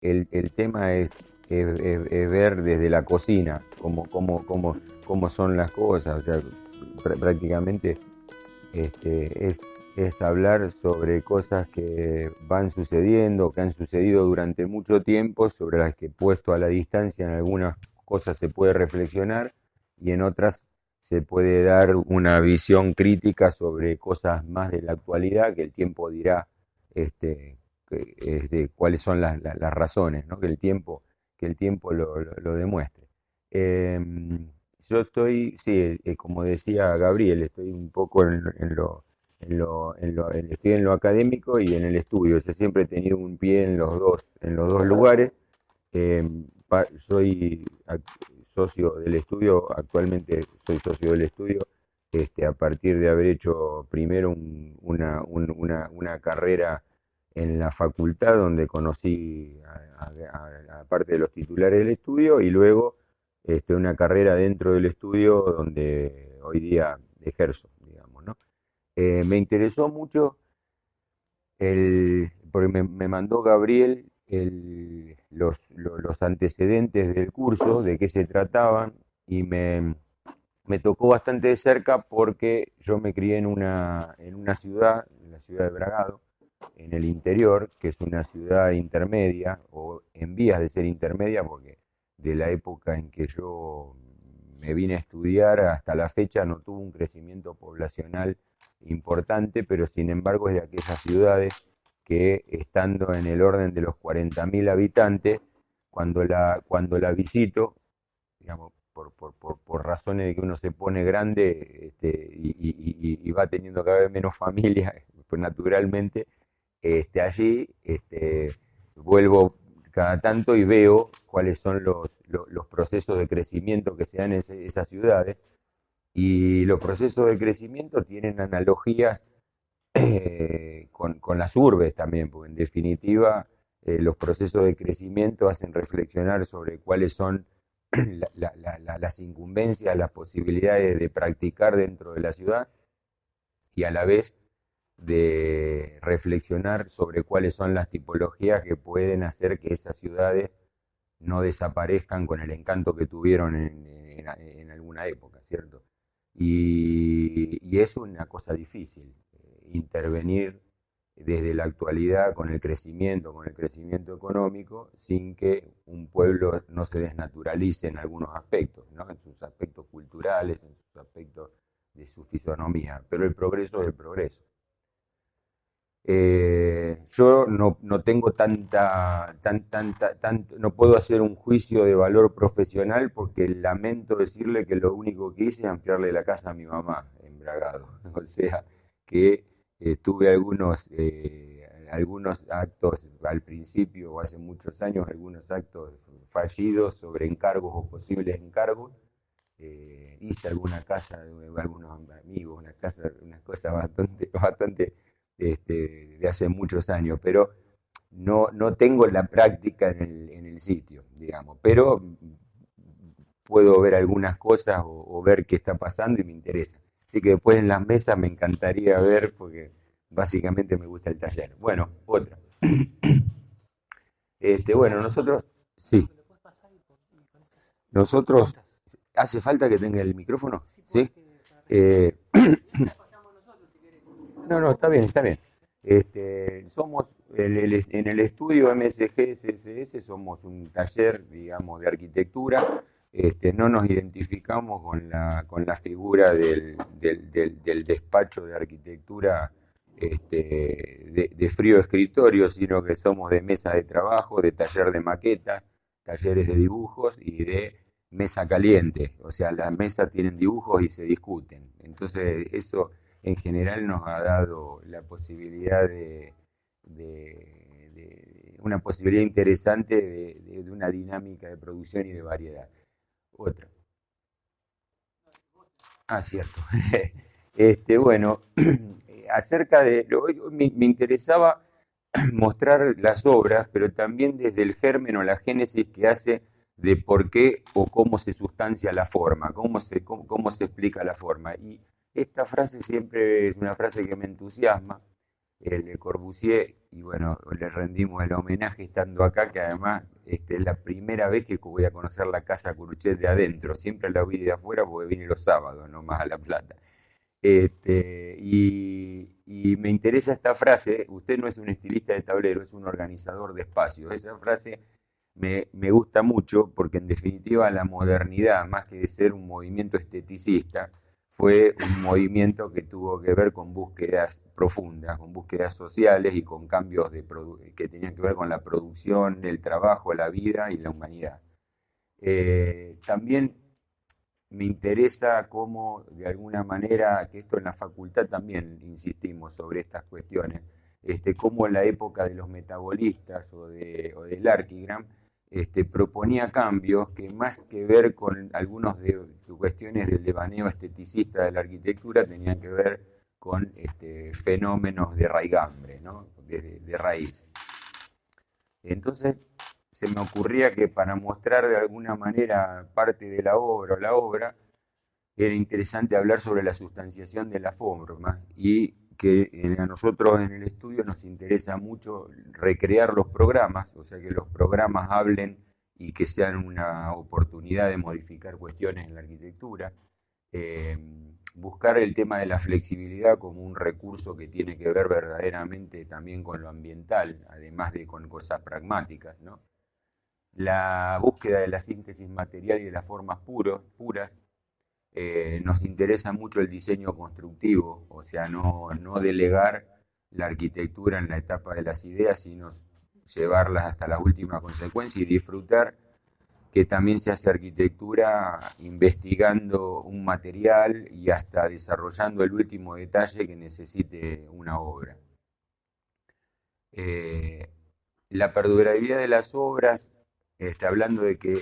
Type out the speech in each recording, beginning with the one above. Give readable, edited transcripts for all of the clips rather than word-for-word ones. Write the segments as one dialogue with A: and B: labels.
A: el tema es ver desde la cocina cómo son las cosas. O sea, prácticamente es hablar sobre cosas que van sucediendo, que han sucedido durante mucho tiempo, sobre las que puesto a la distancia en algunas cosas se puede reflexionar y en otras se puede dar una visión crítica sobre cosas más de la actualidad que el tiempo dirá este, cuáles son las razones, ¿no? Que el tiempo lo demuestre. Yo estoy, sí, como decía Gabriel, estoy un poco estoy en lo académico y en el estudio. Yo siempre he tenido un pie en los dos lugares. Eh, soy socio del estudio, actualmente soy socio del estudio, a partir de haber hecho primero una carrera en la facultad donde conocí a parte de los titulares del estudio y luego una carrera dentro del estudio donde hoy día ejerzo, digamos, ¿no? Me interesó mucho porque me mandó Gabriel los antecedentes del curso, de qué se trataban, y me tocó bastante de cerca porque yo me crié en una ciudad, en la ciudad de Bragado, en el interior, que es una ciudad intermedia, o en vías de ser intermedia, porque de la época en que yo me vine a estudiar hasta la fecha no tuvo un crecimiento poblacional importante, pero sin embargo es de aquellas ciudades que estando en el orden de los 40.000 habitantes, cuando la visito, digamos, por razones de que uno se pone grande y va teniendo cada vez menos familia, pues naturalmente, allí vuelvo cada tanto y veo cuáles son los procesos de crecimiento que se dan en esas ciudades. Y los procesos de crecimiento tienen analogías con las urbes también, porque en definitiva los procesos de crecimiento hacen reflexionar sobre cuáles son las incumbencias, las posibilidades de practicar dentro de la ciudad y a la vez de reflexionar sobre cuáles son las tipologías que pueden hacer que esas ciudades no desaparezcan con el encanto que tuvieron en alguna época, ¿cierto? Y es una cosa difícil, intervenir desde la actualidad con el crecimiento económico, sin que un pueblo no se desnaturalice en algunos aspectos, ¿no? En sus aspectos culturales, en sus aspectos de su fisonomía. Pero el progreso es el progreso. Yo no tengo no puedo hacer un juicio de valor profesional porque lamento decirle que lo único que hice es ampliarle la casa a mi mamá en Bragado. O sea que tuve algunos actos al principio o hace muchos años, algunos actos fallidos sobre encargos o posibles encargos. Hice alguna casa de algunos amigos, una cosa bastante de hace muchos años, pero no tengo la práctica en el sitio, digamos, pero puedo ver algunas cosas o ver qué está pasando y me interesa. Así que después en las mesas me encantaría ver porque básicamente me gusta el taller. Bueno, otra. Bueno, nosotros, sí, nosotros, ¿hace falta que tenga el micrófono? ¿Sí? Eh, No, no, está bien, está bien. Somos en el estudio MSG SSS, somos un taller, digamos, de arquitectura. No nos identificamos con la figura del despacho de arquitectura de frío escritorio, sino que somos de mesa de trabajo, de taller de maquetas, talleres de dibujos y de mesa caliente. O sea, las mesas tienen dibujos y se discuten. Entonces, eso en general nos ha dado la posibilidad una posibilidad interesante de una dinámica de producción y de variedad. Otra. Ah, cierto. Bueno, acerca de, me interesaba mostrar las obras, pero también desde el germen o la génesis que hace de por qué o cómo se sustancia la forma, cómo se explica la forma. Y esta frase siempre es una frase que me entusiasma, el Le Corbusier, y bueno, le rendimos el homenaje estando acá, que además es la primera vez que voy a conocer la casa Curuchet de adentro, siempre la vi de afuera porque vine los sábados nomás a La Plata. Y me interesa esta frase: usted no es un estilista de tablero, es un organizador de espacios. Esa frase me gusta mucho porque en definitiva la modernidad, más que de ser un movimiento esteticista, fue un movimiento que tuvo que ver con búsquedas profundas, con búsquedas sociales y con cambios que tenían que ver con la producción, el trabajo, la vida y la humanidad. También me interesa cómo, de alguna manera, que esto en la facultad también insistimos sobre estas cuestiones, cómo en la época de los metabolistas o del Archigram, proponía cambios que más que ver con algunas de cuestiones del devaneo esteticista de la arquitectura, tenían que ver con fenómenos de raigambre, ¿no? de raíz. Entonces se me ocurría que para mostrar de alguna manera parte de la obra o la obra, era interesante hablar sobre la sustanciación de la forma y que a nosotros en el estudio nos interesa mucho recrear los programas, o sea, que los programas hablen y que sean una oportunidad de modificar cuestiones en la arquitectura. Eh, Buscar el tema de la flexibilidad como un recurso que tiene que ver verdaderamente también con lo ambiental, además de con cosas pragmáticas, ¿no? La búsqueda de la síntesis material y de las formas puras. Nos interesa mucho el diseño constructivo, o sea, no delegar la arquitectura en la etapa de las ideas, sino llevarlas hasta la última consecuencia y disfrutar que también se hace arquitectura investigando un material y hasta desarrollando el último detalle que necesite una obra. Eh, la perdurabilidad de las obras, hablando de que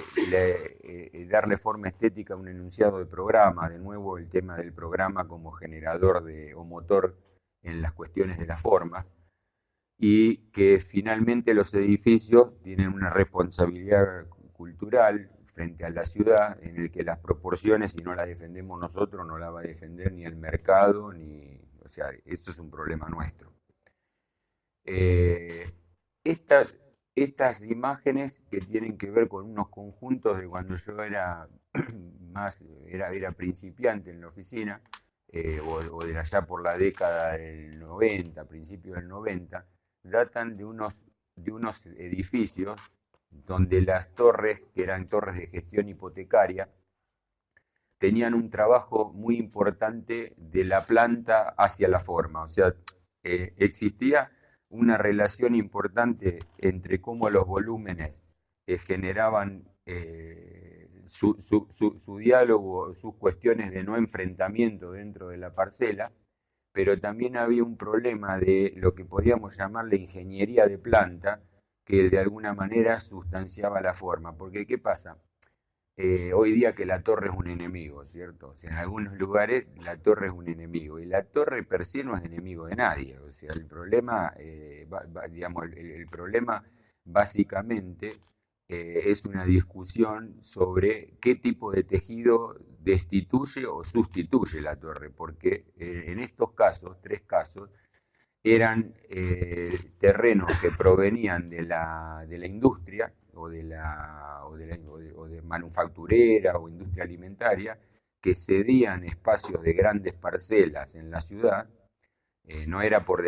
A: darle forma estética a un enunciado de programa, de nuevo el tema del programa como generador o motor en las cuestiones de la forma, y que finalmente los edificios tienen una responsabilidad cultural frente a la ciudad, en el que las proporciones, si no las defendemos nosotros, no las va a defender ni el mercado, o sea, esto es un problema nuestro. Eh, estas, estas imágenes que tienen que ver con unos conjuntos de cuando yo era era principiante en la oficina, o de allá por la década del 90, principios del 90, datan de unos edificios donde las torres, que eran torres de gestión hipotecaria, tenían un trabajo muy importante de la planta hacia la forma. O sea, existía una relación importante entre cómo los volúmenes generaban su diálogo, sus cuestiones de no enfrentamiento dentro de la parcela, pero también había un problema de lo que podríamos llamar la ingeniería de planta, que de alguna manera sustanciaba la forma. Porque, ¿qué pasa? Hoy día que la torre es un enemigo, ¿cierto? O sea, en algunos lugares la torre es un enemigo y la torre per se no es enemigo de nadie. O sea, el problema, digamos, el problema básicamente es una discusión sobre qué tipo de tejido destituye o sustituye la torre, porque en estos casos, tres casos, eran terrenos que provenían de la industria o de manufacturera o industria alimentaria, que cedían espacios de grandes parcelas en la ciudad. No era por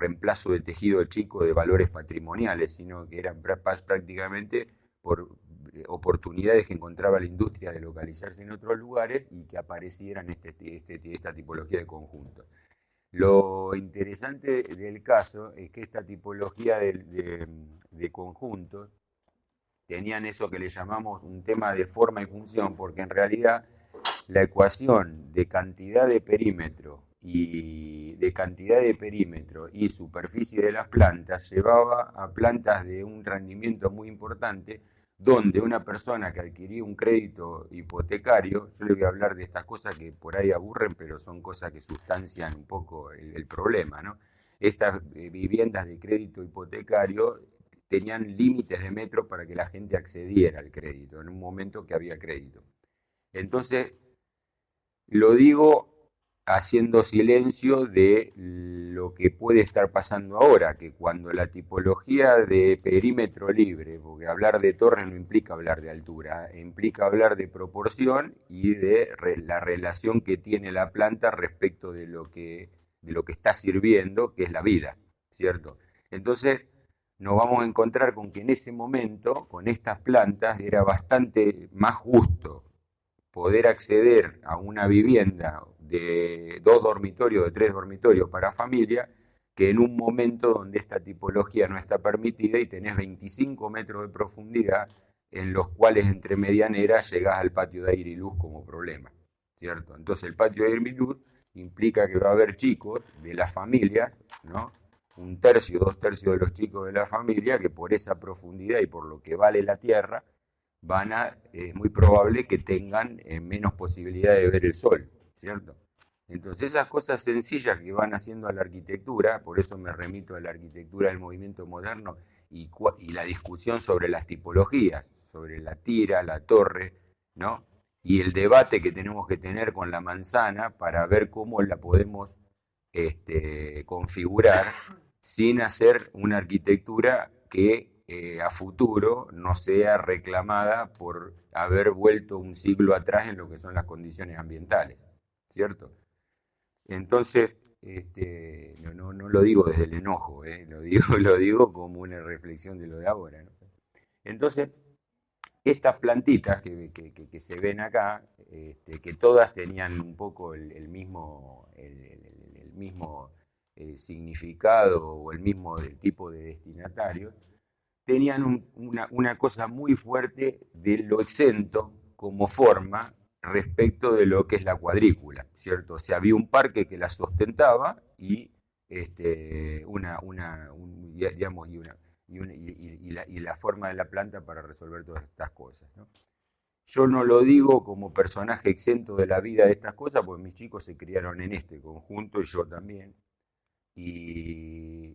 A: reemplazo de tejido chico de valores patrimoniales, sino que eran prácticamente por oportunidades que encontraba la industria de localizarse en otros lugares y que aparecieran esta tipología de conjunto. Lo interesante del caso es que esta tipología de conjuntos tenían eso que le llamamos un tema de forma y función, porque en realidad la ecuación de cantidad de perímetro y superficie de las plantas llevaba a plantas de un rendimiento muy importante, donde una persona que adquiría un crédito hipotecario, yo le voy a hablar de estas cosas que por ahí aburren, pero son cosas que sustancian un poco el problema, ¿no? Estas viviendas de crédito hipotecario tenían límites de metros para que la gente accediera al crédito, en un momento que había crédito. Entonces, lo digo haciendo silencio de lo que puede estar pasando ahora, que cuando la tipología de perímetro libre, porque hablar de torre no implica hablar de altura, implica hablar de proporción y de la relación que tiene la planta respecto de lo que está sirviendo, que es la vida, ¿cierto? Entonces nos vamos a encontrar con que en ese momento, con estas plantas, era bastante más justo poder acceder a una vivienda de 2 dormitorios, de 3 dormitorios para familia, que en un momento donde esta tipología no está permitida y tenés 25 metros de profundidad, en los cuales entre medianeras llegás al patio de aire y luz como problema, ¿cierto? Entonces el patio de aire y luz implica que va a haber chicos de la familia, ¿no? 1/3, 2/3 de los chicos de la familia que por esa profundidad y por lo que vale la tierra, es muy probable que tengan menos posibilidad de ver el sol, ¿cierto? Entonces esas cosas sencillas que van haciendo a la arquitectura, por eso me remito a la arquitectura del movimiento moderno y la discusión sobre las tipologías, sobre la tira, la torre, ¿no? Y el debate que tenemos que tener con la manzana para ver cómo la podemos configurar sin hacer una arquitectura que a futuro no sea reclamada por haber vuelto un siglo atrás en lo que son las condiciones ambientales, ¿cierto? Entonces, no lo digo desde el enojo, lo digo como una reflexión de lo de ahora, ¿no? Entonces, estas plantitas que se ven acá, que todas tenían un poco el mismo, el mismo significado o el mismo tipo de destinatario, tenían una cosa muy fuerte de lo exento como forma respecto de lo que es la cuadrícula, ¿cierto? O sea, había un parque que la sustentaba y digamos, y la forma de la planta para resolver todas estas cosas, ¿no? Yo no lo digo como personaje exento de la vida de estas cosas, porque mis chicos se criaron en este conjunto y yo también, y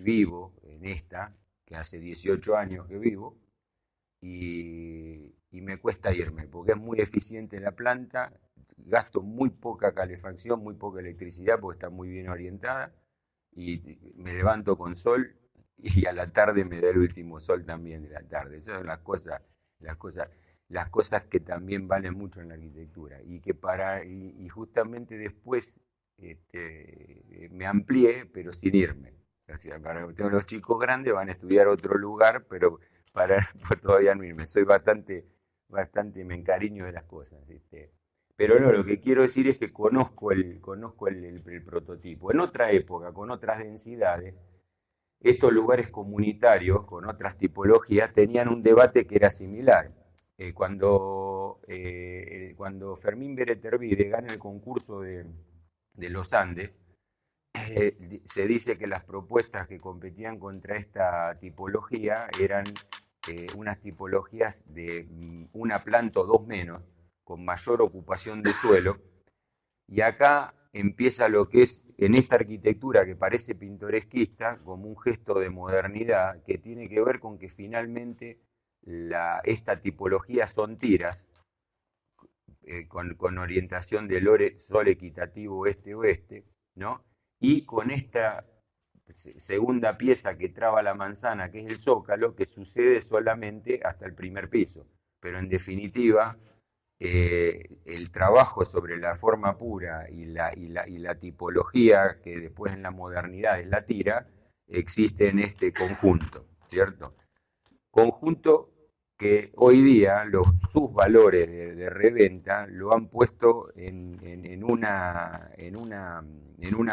A: vivo en esta, que hace 18 años que vivo, y me cuesta irme, porque es muy eficiente la planta, gasto muy poca calefacción, muy poca electricidad, porque está muy bien orientada, y me levanto con sol, y a la tarde me da el último sol también de la tarde. Esas son las cosas, las cosas que también valen mucho en la arquitectura, y justamente después me amplié, pero sin irme. O sea, tengo los chicos grandes, van a estudiar a otro lugar, pero pues todavía no irme. Soy bastante, me encariño de las cosas, ¿viste? Pero no, lo que quiero decir es que conozco el prototipo. En otra época, con otras densidades, estos lugares comunitarios, con otras tipologías, tenían un debate que era similar. Cuando Fermín Beretervide gana el concurso de los Andes, se dice que las propuestas que competían contra esta tipología eran unas tipologías de una planta o dos menos, con mayor ocupación de suelo, y acá empieza lo que es, en esta arquitectura que parece pintoresquista, como un gesto de modernidad, que tiene que ver con que finalmente esta tipología son tiras, con orientación del sol equitativo este-oeste, ¿no? Y con esta segunda pieza que traba la manzana, que es el zócalo, que sucede solamente hasta el primer piso. Pero en definitiva, el trabajo sobre la forma pura y la tipología, que después en la modernidad es la tira, existe en este conjunto, ¿cierto? Conjunto que hoy día sus valores de reventa lo han puesto en una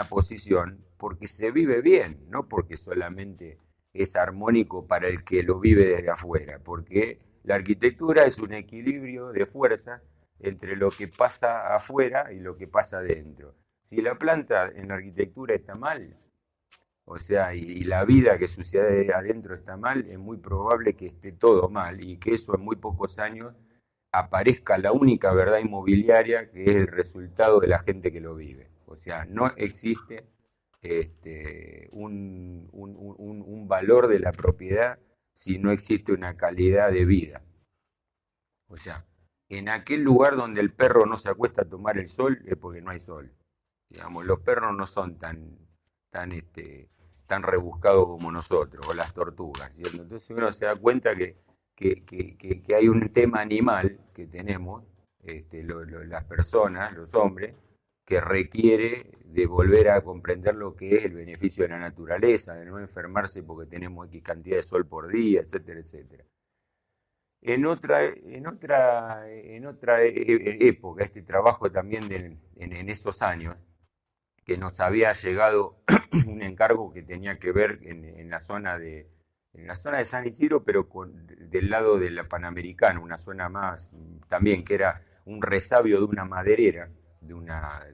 A: posición porque se vive bien, no porque solamente es armónico para el que lo vive desde afuera, porque la arquitectura es un equilibrio de fuerza entre lo que pasa afuera y lo que pasa adentro. Si la planta en la arquitectura está mal, o sea, y la vida que sucede adentro está mal, es muy probable que esté todo mal y que eso en muy pocos años aparezca la única verdad inmobiliaria, que es el resultado de la gente que lo vive. O sea, no existe un valor de la propiedad si no existe una calidad de vida. O sea, en aquel lugar donde el perro no se acuesta a tomar el sol es porque no hay sol. Digamos, los perros no son tan rebuscados como nosotros, o las tortugas, ¿cierto? Entonces uno se da cuenta que hay un tema animal que tenemos, las personas, los hombres, que requiere de volver a comprender lo que es el beneficio de la naturaleza, de no enfermarse porque tenemos X cantidad de sol por día, etcétera, etcétera. En otra época, este trabajo también en esos años, que nos había llegado un encargo que tenía que ver en la zona de San Isidro, pero del lado de la Panamericana, una zona más también que era un resabio de una maderera, de una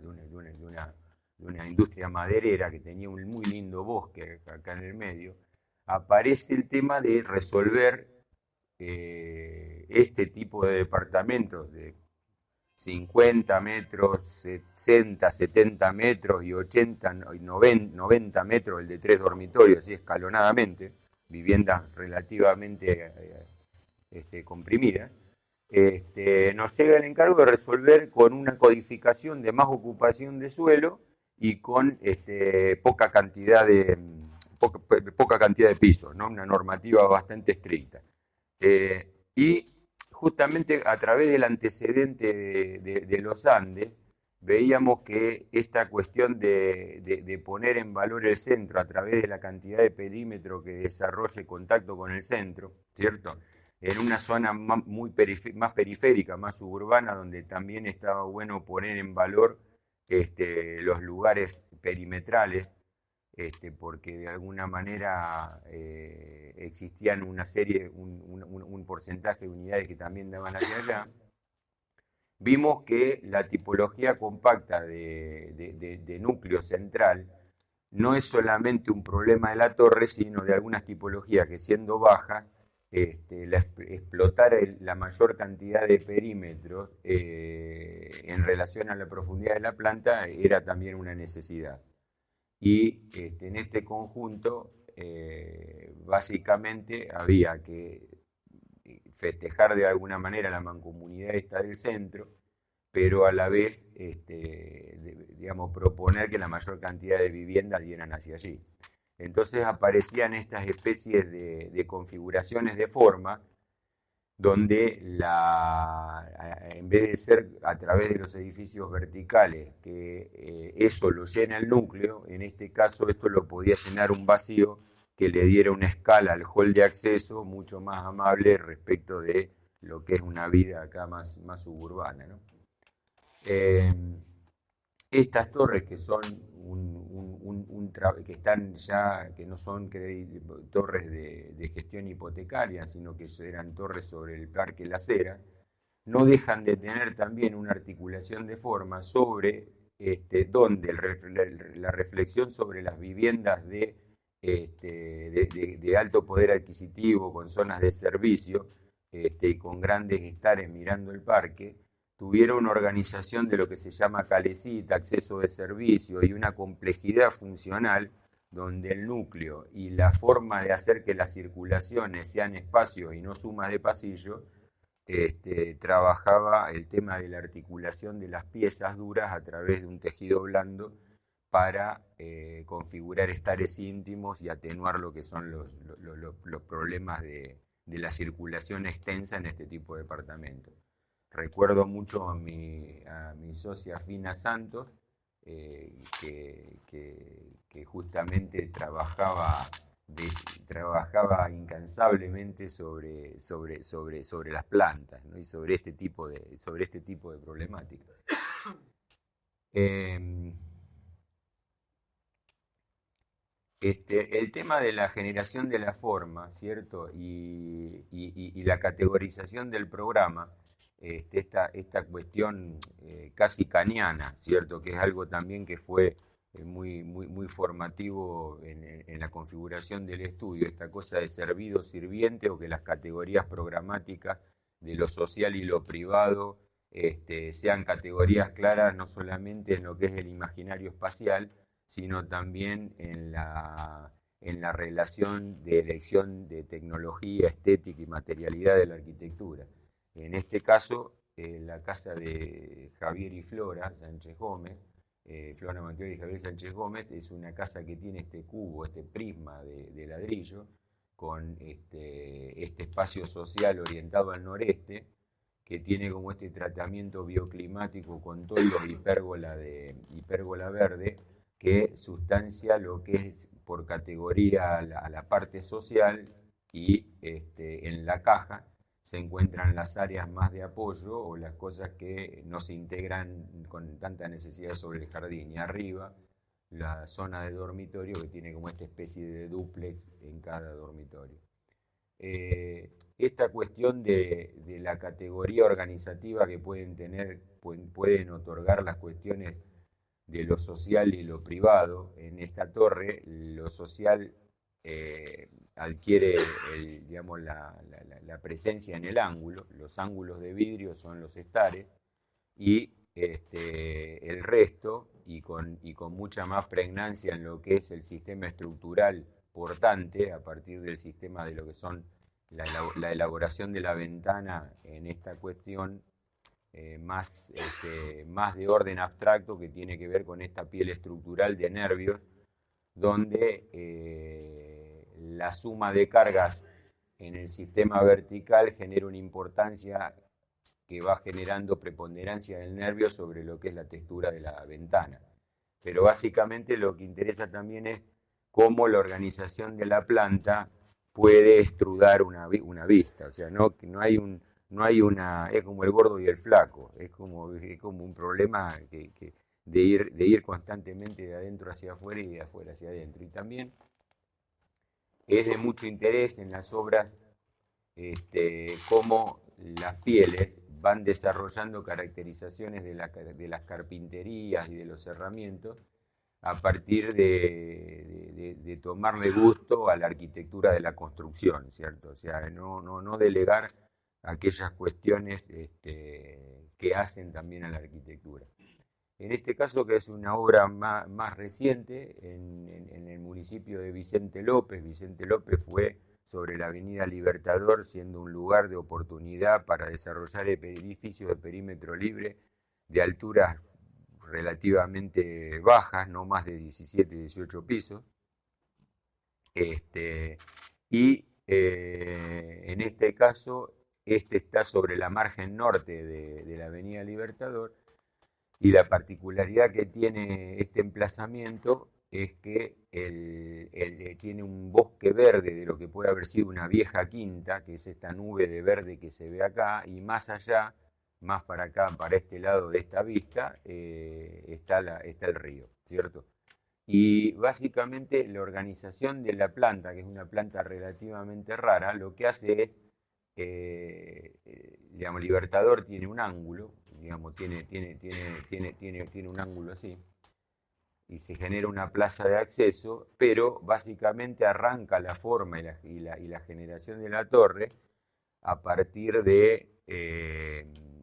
A: industria maderera que tenía un muy lindo bosque acá en el medio. Aparece el tema de resolver este tipo de departamentos de 50 metros, 60, 70 metros y 80, 90 metros, el de 3 dormitorios, así escalonadamente, viviendas relativamente comprimidas. Nos llega el encargo de resolver con una codificación de más ocupación de suelo y con poca cantidad de pisos, ¿no? Una normativa bastante estricta. Y justamente a través del antecedente de los Andes, veíamos que esta cuestión de poner en valor el centro a través de la cantidad de perímetro que desarrolle contacto con el centro, ¿cierto? En una zona más periférica, más suburbana, donde también estaba bueno poner en valor los lugares perimetrales, porque de alguna manera existían un porcentaje de unidades que también daban hacia allá. Vimos que la tipología compacta de núcleo central no es solamente un problema de la torre, sino de algunas tipologías que, siendo bajas, explotar la mayor cantidad de perímetros en relación a la profundidad de la planta era también una necesidad. Y en este conjunto, básicamente, había que festejar de alguna manera la mancomunidad esta del centro, pero a la vez, digamos, proponer que la mayor cantidad de viviendas dieran hacia allí. Entonces aparecían estas especies de configuraciones de forma donde en vez de ser a través de los edificios verticales, que eso lo llena el núcleo, en este caso esto lo podía llenar un vacío que le diera una escala al hall de acceso mucho más amable respecto de lo que es una vida acá más suburbana, ¿no? Estas torres que son que están ya, que no son torres de gestión hipotecaria, sino que eran torres sobre el Parque Las Heras, no dejan de tener también una articulación de forma sobre donde la reflexión sobre las viviendas de alto poder adquisitivo, con zonas de servicio y con grandes hectáreas mirando el parque, tuvieron una organización de lo que se llama calecita, acceso de servicio y una complejidad funcional donde el núcleo y la forma de hacer que las circulaciones sean espacios y no sumas de pasillo, trabajaba el tema de la articulación de las piezas duras a través de un tejido blando para configurar estares íntimos y atenuar lo que son los problemas de la circulación extensa en este tipo de departamentos. Recuerdo mucho a mi socia Fina Santos, que justamente trabajaba incansablemente sobre las plantas, ¿no? Y sobre este tipo de problemáticas. El tema de la generación de la forma, ¿cierto? Y la categorización del programa, esta cuestión casi kaniana, ¿cierto? Que es algo también que fue muy formativo en la configuración del estudio, esta cosa de servido, sirviente, o que las categorías programáticas de lo social y lo privado sean categorías claras no solamente en lo que es el imaginario espacial, sino también en la relación de elección de tecnología, estética y materialidad de la arquitectura. En este caso, la casa de Javier y Flora Sánchez Gómez Flora Manqueoli y Javier Sánchez Gómez, es una casa que tiene este cubo, este prisma de ladrillo, con este espacio social orientado al noreste, que tiene como este tratamiento bioclimático con toldos de hipérgola verde, que sustancia lo que es por categoría a la parte social, y en la caja se encuentran las áreas más de apoyo o las cosas que no se integran con tanta necesidad sobre el jardín. Y arriba la zona de dormitorio, que tiene como esta especie de dúplex en cada dormitorio. Esta cuestión de la categoría organizativa que pueden tener, pueden otorgar las cuestiones de lo social y lo privado. En esta torre, lo social adquiere digamos, la presencia en el ángulo. Los ángulos de vidrio son los estares, y el resto, y con mucha más pregnancia en lo que es el sistema estructural portante, a partir del sistema de lo que son la elaboración de la ventana en esta cuestión, más de orden abstracto, que tiene que ver con esta piel estructural de nervios, donde la suma de cargas en el sistema vertical genera una importancia que va generando preponderancia del nervio sobre lo que es la textura de la ventana. Pero básicamente lo que interesa también es cómo la organización de la planta puede estrudar una vista. O sea, no hay una, es como el gordo y el flaco, es como un problema de ir constantemente de adentro hacia afuera y de afuera hacia adentro. Y también es de mucho interés en las obras cómo las pieles van desarrollando caracterizaciones de las carpinterías y de los herramientas a partir de tomarle gusto a la arquitectura de la construcción, ¿cierto? O sea, no delegar aquellas cuestiones que hacen también a la arquitectura. En este caso, que es una obra más reciente, en el municipio de Vicente López. Vicente López fue sobre la avenida Libertador, siendo un lugar de oportunidad para desarrollar edificios de perímetro libre de alturas relativamente bajas, no más de 17, 18 pisos. Y en este caso, está sobre la margen norte de la avenida Libertador, y la particularidad que tiene este emplazamiento es que tiene un bosque verde de lo que puede haber sido una vieja quinta, que es esta nube de verde que se ve acá, y más allá, más para acá, para este lado de esta vista, está el río, ¿cierto? Y básicamente la organización de la planta, que es una planta relativamente rara, lo que hace es, digamos, Libertador tiene un ángulo, digamos, tiene un ángulo así, y se genera una plaza de acceso, pero básicamente arranca la forma y la generación de la torre a partir de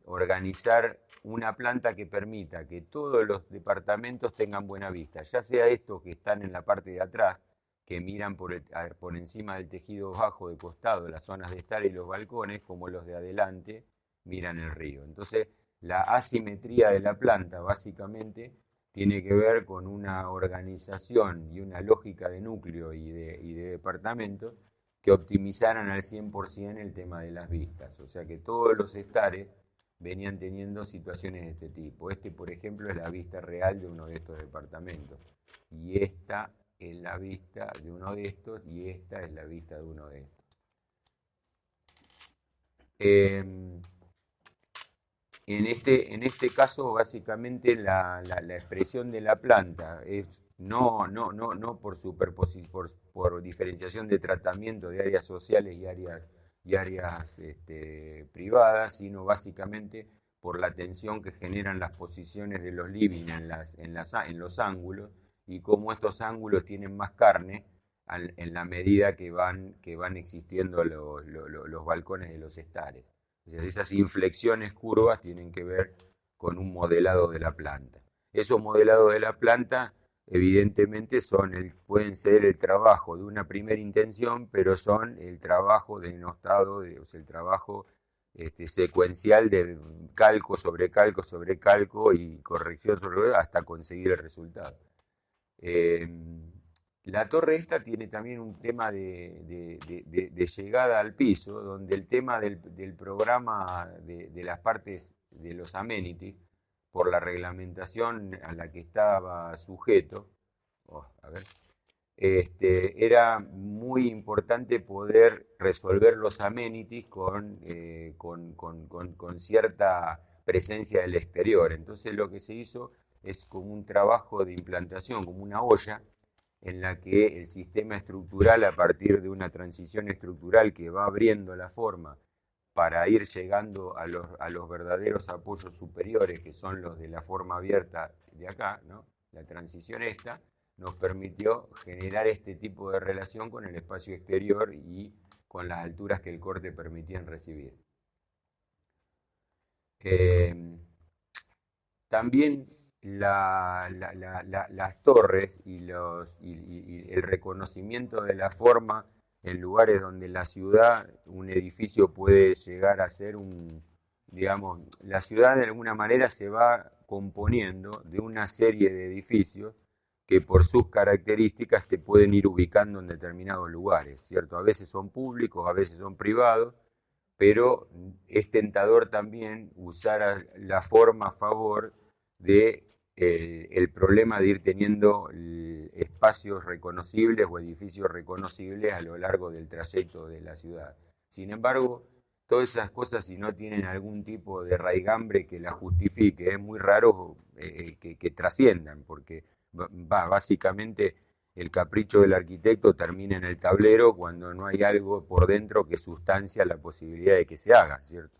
A: organizar una planta que permita que todos los departamentos tengan buena vista, ya sea estos que están en la parte de atrás, que miran por encima del tejido bajo de costado, las zonas de estar y los balcones, como los de adelante miran el río. Entonces, la asimetría de la planta básicamente tiene que ver con una organización y una lógica de núcleo y de departamentos que optimizaran al 100% el tema de las vistas. O sea que todos los estares venían teniendo situaciones de este tipo. Por ejemplo, es la vista real de uno de estos departamentos. Y esta es la vista de uno de estos, y esta es la vista de uno de estos. En este caso, básicamente, la expresión de la planta es no por diferenciación de tratamiento de áreas sociales y áreas privadas, sino básicamente por la tensión que generan las posiciones de los living en los ángulos, y cómo estos ángulos tienen más carne en la medida que van existiendo los balcones de los estares. O sea, esas inflexiones curvas tienen que ver con un modelado de la planta. Esos modelados de la planta, evidentemente, pueden ser el trabajo de una primera intención, pero son el trabajo denostado, o sea, el trabajo secuencial de calco sobre calco sobre calco y corrección sobre hasta conseguir el resultado. Eh, la torre esta tiene también un tema de llegada al piso, donde el tema del programa de las partes de los amenities, por la reglamentación a la que estaba sujeto, a ver, era muy importante poder resolver los amenities con cierta presencia del exterior. Entonces lo que se hizo es como un trabajo de implantación, como una olla, en la que el sistema estructural, a partir de una transición estructural que va abriendo la forma para ir llegando a los verdaderos apoyos superiores, que son los de la forma abierta de acá, ¿no? La transición esta nos permitió generar este tipo de relación con el espacio exterior y con las alturas que el corte permitían recibir. También las torres y el reconocimiento de la forma en lugares donde la ciudad, un edificio puede llegar a ser digamos, la ciudad de alguna manera se va componiendo de una serie de edificios que por sus características te pueden ir ubicando en determinados lugares, ¿cierto? A veces son públicos, a veces son privados, pero es tentador también usar la forma a favor de el problema de ir teniendo espacios reconocibles o edificios reconocibles a lo largo del trayecto de la ciudad. Sin embargo, todas esas cosas, si no tienen algún tipo de raigambre que la justifique, es muy raro que trasciendan, porque básicamente el capricho del arquitecto termina en el tablero cuando no hay algo por dentro que sustancia la posibilidad de que se haga, ¿cierto?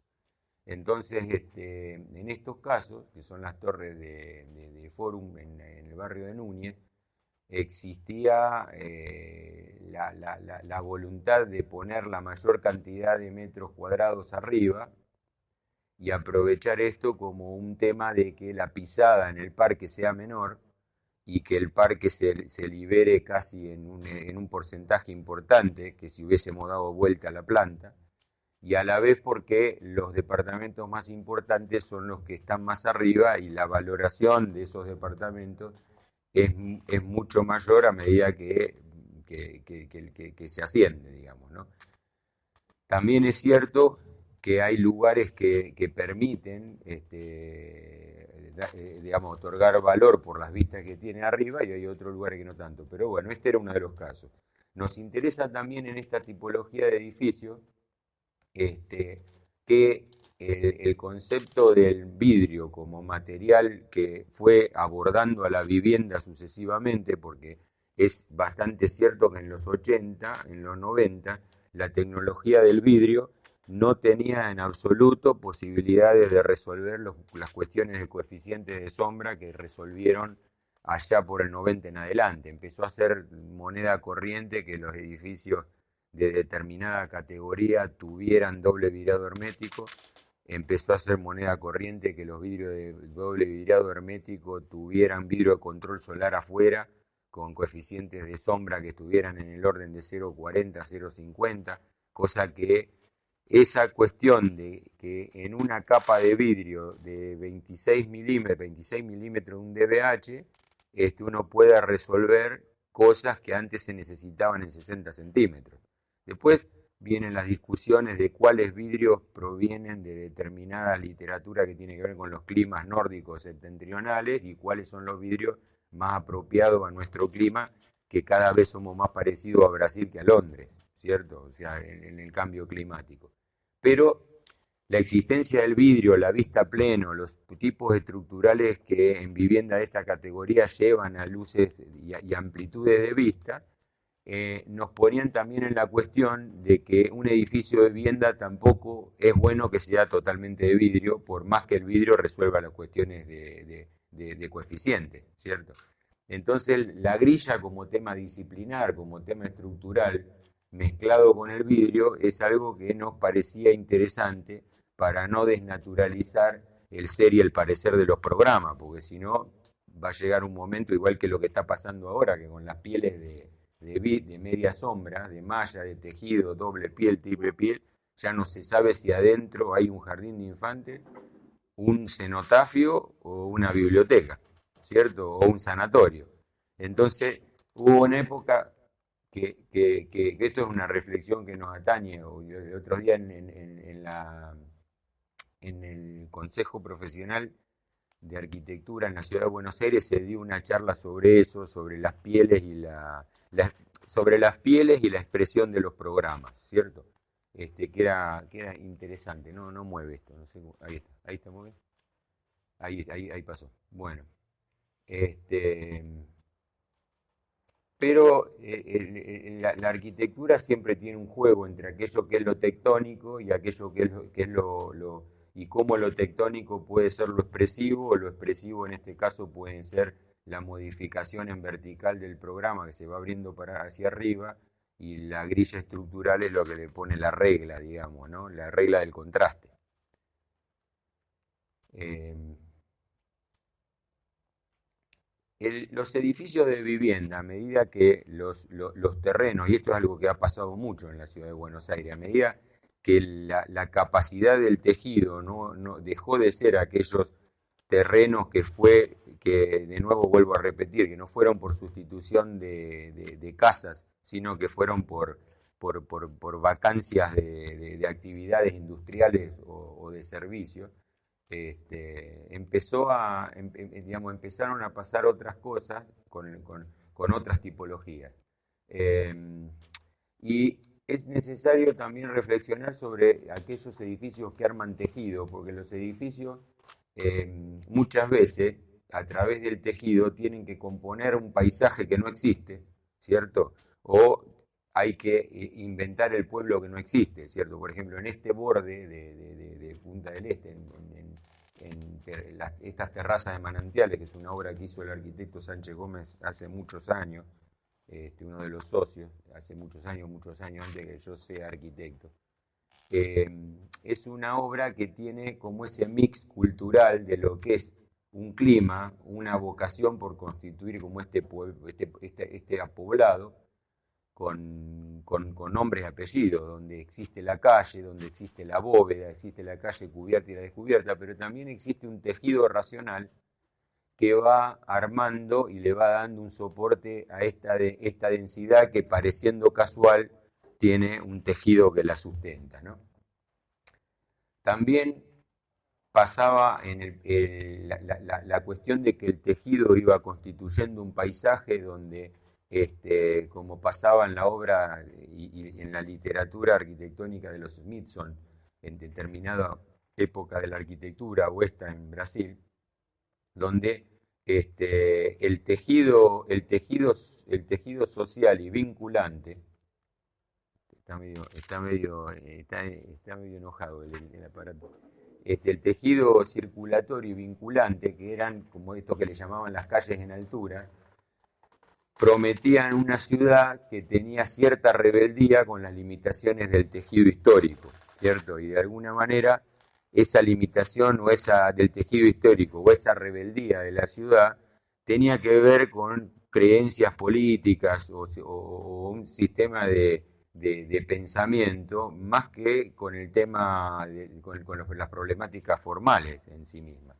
A: Entonces, en estos casos, que son las torres de Forum en el barrio de Núñez, existía la voluntad de poner la mayor cantidad de metros cuadrados arriba y aprovechar esto como un tema de que la pisada en el parque sea menor y que el parque se libere casi en un porcentaje importante que si hubiésemos dado vuelta a la planta, y a la vez porque los departamentos más importantes son los que están más arriba y la valoración de esos departamentos es mucho mayor a medida que se asciende, digamos, ¿no? También es cierto que hay lugares que permiten, digamos, otorgar valor por las vistas que tiene arriba y hay otros lugares que no tanto. Pero bueno, este era uno de los casos. Nos interesa también en esta tipología de edificios que el concepto del vidrio como material que fue abordando a la vivienda sucesivamente, porque es bastante cierto que en los 80, en los 90, la tecnología del vidrio no tenía en absoluto posibilidades de resolver las cuestiones de coeficientes de sombra que resolvieron allá por el 90 en adelante. Empezó a ser moneda corriente que los edificios de determinada categoría tuvieran doble vidriado hermético. Empezó a ser moneda corriente que los vidrios de doble vidriado hermético tuvieran vidrio de control solar afuera, con coeficientes de sombra que estuvieran en el orden de 0,40, 0,50, cosa que esa cuestión de que en una capa de vidrio de 26 milímetros de un DBH, uno pueda resolver cosas que antes se necesitaban en 60 centímetros. Después vienen las discusiones de cuáles vidrios provienen de determinada literatura que tiene que ver con los climas nórdicos septentrionales y cuáles son los vidrios más apropiados a nuestro clima, que cada vez somos más parecidos a Brasil que a Londres, ¿cierto? O sea, en el cambio climático. Pero la existencia del vidrio, la vista pleno, los tipos estructurales que en vivienda de esta categoría llevan a luces y amplitudes de vista, nos ponían también en la cuestión de que un edificio de vivienda tampoco es bueno que sea totalmente de vidrio, por más que el vidrio resuelva las cuestiones de coeficientes, ¿cierto? Entonces la grilla como tema disciplinar, como tema estructural, mezclado con el vidrio, es algo que nos parecía interesante para no desnaturalizar el ser y el parecer de los programas, porque si no va a llegar un momento igual que lo que está pasando ahora, que con las pieles de media sombra, de malla, de tejido, doble piel, triple piel, ya no se sabe si adentro hay un jardín de infantes, un cenotafio o una biblioteca, ¿cierto? O un sanatorio. Entonces, hubo una época que esto es una reflexión que nos atañe. El otro día en el Consejo Profesional de Arquitectura en la Ciudad de Buenos Aires se dio una charla sobre eso, sobre las pieles y sobre las pieles y la expresión de los programas, ¿cierto? Que era interesante. No, no mueve esto, no sé, ahí está, mueve. Ahí pasó. Bueno, este, pero la arquitectura siempre tiene un juego entre aquello que es lo tectónico y aquello que es y cómo lo tectónico puede ser lo expresivo, o lo expresivo en este caso puede ser la modificación en vertical del programa que se va abriendo para hacia arriba, y la grilla estructural es lo que le pone la regla, digamos, ¿no? La regla del contraste. Eh, los edificios de vivienda, a medida que los terrenos, y esto es algo que ha pasado mucho en la ciudad de Buenos Aires, a medida que la capacidad del tejido no dejó de ser aquellos terrenos que de nuevo vuelvo a repetir, que no fueron por sustitución de casas, sino que fueron por vacancias de actividades industriales o de servicios. Digamos, empezaron a pasar otras cosas con otras tipologías. Y es necesario también reflexionar sobre aquellos edificios que arman tejido, porque los edificios muchas veces, a través del tejido, tienen que componer un paisaje que no existe, ¿cierto? O hay que inventar el pueblo que no existe, ¿cierto? Por ejemplo, en este borde de Punta del Este, estas terrazas de manantiales, que es una obra que hizo el arquitecto Sánchez Gómez hace muchos años, uno de los socios, hace muchos años antes que yo sea arquitecto. Es una obra que tiene como ese mix cultural de lo que es un clima, una vocación por constituir como este poblado, con nombres y apellidos, donde existe la calle, donde existe la bóveda, existe la calle cubierta y la descubierta, pero también existe un tejido racional que va armando y le va dando un soporte a esta densidad que, pareciendo casual, tiene un tejido que la sustenta, ¿no? También pasaba la cuestión de que el tejido iba constituyendo un paisaje donde, como pasaba en la obra y en la literatura arquitectónica de los Smithson, en determinada época de la arquitectura, o esta en Brasil, donde el tejido social y vinculante, está medio enojado el aparato. El tejido circulatorio y vinculante, que eran como esto que le llamaban las calles en altura, prometían una ciudad que tenía cierta rebeldía con las limitaciones del tejido histórico, ¿cierto? Y de alguna manera esa limitación o esa del tejido histórico o esa rebeldía de la ciudad tenía que ver con creencias políticas o un sistema de pensamiento, más que con el tema, con las problemáticas formales en sí mismas.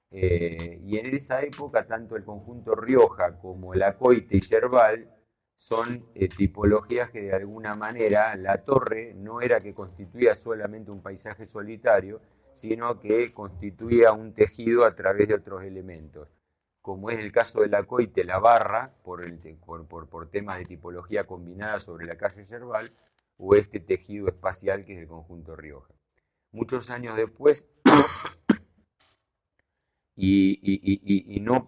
A: Y en esa época, tanto el conjunto Rioja como el Acoite y Yerbal son tipologías que de alguna manera la torre no era que constituía solamente un paisaje solitario, sino que constituía un tejido a través de otros elementos, como es el caso del Acoite, la barra, por temas de tipología combinada sobre la calle Yerbal, o este tejido espacial que es el conjunto Rioja. Muchos años después, y no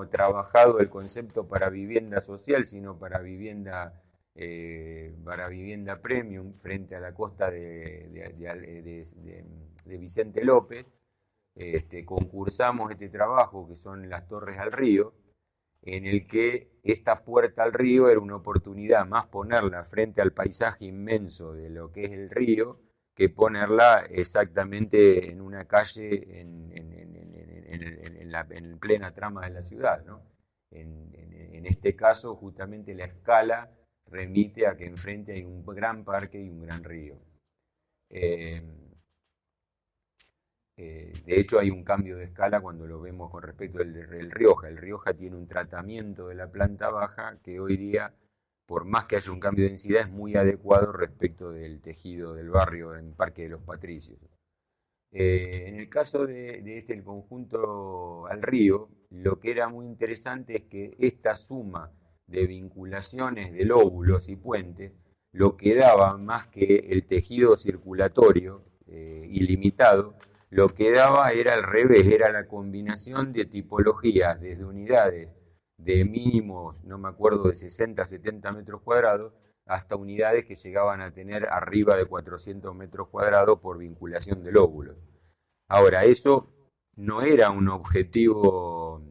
A: trabajado el concepto para vivienda social, sino para vivienda premium frente a la costa de Vicente López. Concursamos este trabajo, que son las Torres al Río, en el que esta puerta al río era una oportunidad más ponerla frente al paisaje inmenso de lo que es el río, que ponerla exactamente en una calle en plena trama de la ciudad, ¿no? En este caso, justamente la escala remite a que enfrente hay un gran parque y un gran río. Eh, de hecho, hay un cambio de escala cuando lo vemos con respecto al Rioja. El Rioja tiene un tratamiento de la planta baja que hoy día, por más que haya un cambio de densidad, es muy adecuado respecto del tejido del barrio en Parque de los Patricios. En el caso el conjunto al río, lo que era muy interesante es que esta suma de vinculaciones de lóbulos y puentes, lo que daba más que el tejido circulatorio ilimitado, lo que daba era al revés, era la combinación de tipologías desde unidades de mínimos, no me acuerdo, de 60 a 70 metros cuadrados, hasta unidades que llegaban a tener arriba de 400 metros cuadrados por vinculación de lóbulos. Ahora, eso no era un objetivo